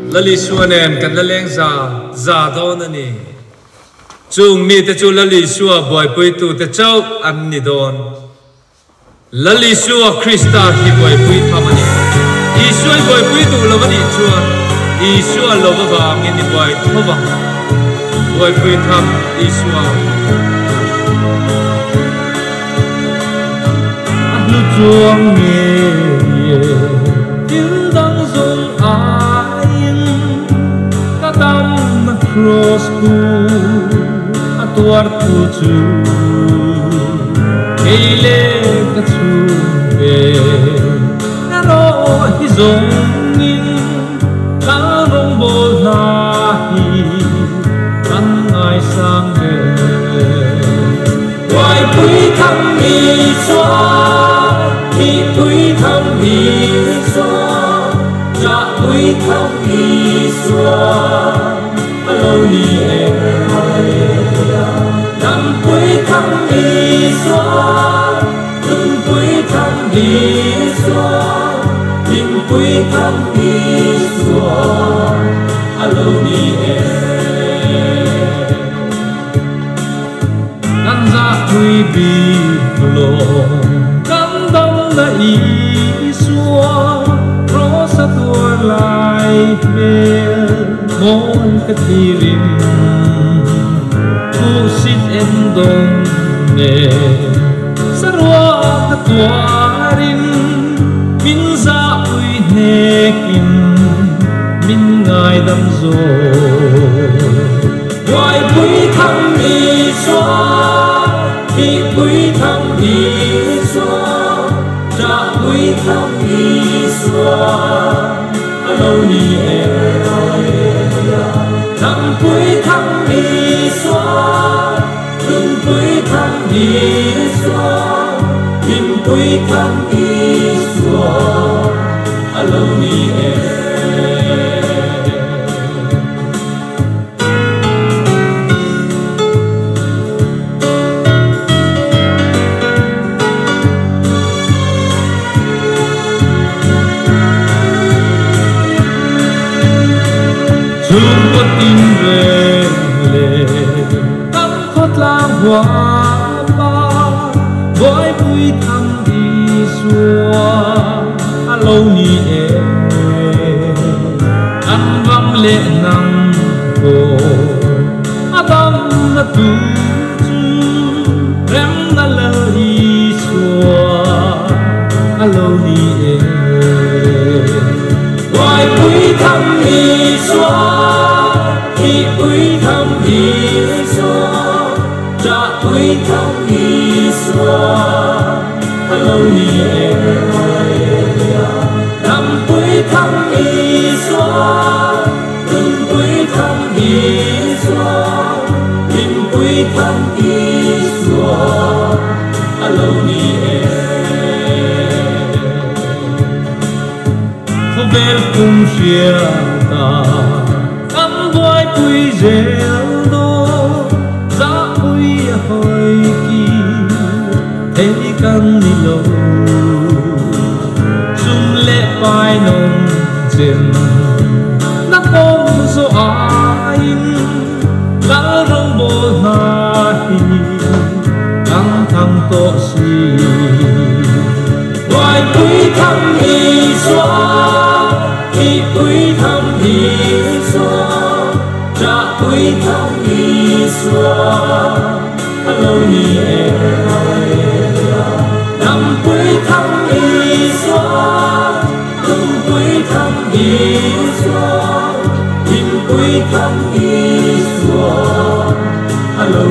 lali suanen kan laleng za don ani chung mi te chu lali suwa boy pui tu te chau an ni don lali suwa Krista hi boy pui thamani Isua boy pui tu lovani chua Isua lova ba ngin ni boy thova boy pui tham Isua lu chuông nghe tiếng đắng rung ai ta đâm cross ku atuar tu chu kele ka chu be na ro hi zong nin ka rong bo na hi kan ngai sang be wai pui tham mi chua hi pui tham mi chua ja pui tham mi chua alo ni e nam pui tham mi chua tung pui tham mi chua hin pui tham mi chua alo ni e nan za pui bi lo na Isua rosa tua lai mel mon katirin kusit endong ne sarwa katuarin min za ui nekin min ngai dam zo wai pui tham Isua hi pui tham Isua pui tham Isua alo ni e nam pui tham Isua tung pui tham Isua hin pui tham Isua alo ni e chung có tin về lệ tâm thoát lang hoa ba với vui thăm đi xua alo ni e ăn vắng lệ nằm cô adam na tu chu rem na lơ đi xua alo ni e wai vui thăm đi xua hi pui tham Isua ja pui tham Isua alo ni e nam pui tham Isua tung pui tham Isua hin pui tham Isua alo ni e khâu vel kum xia ta pui rêu đô giá pui hơi kỳ thế căn đi lâu dung lệ bài nồng trên nắp bông số ai đã rong bồ nai căng thẳng tổ si ngoài pui tham Isua hi pui tham Isua ja pui tham Isua alo ni e nam pui tham Isua tung pui tham Isua hin pui tham Isua alo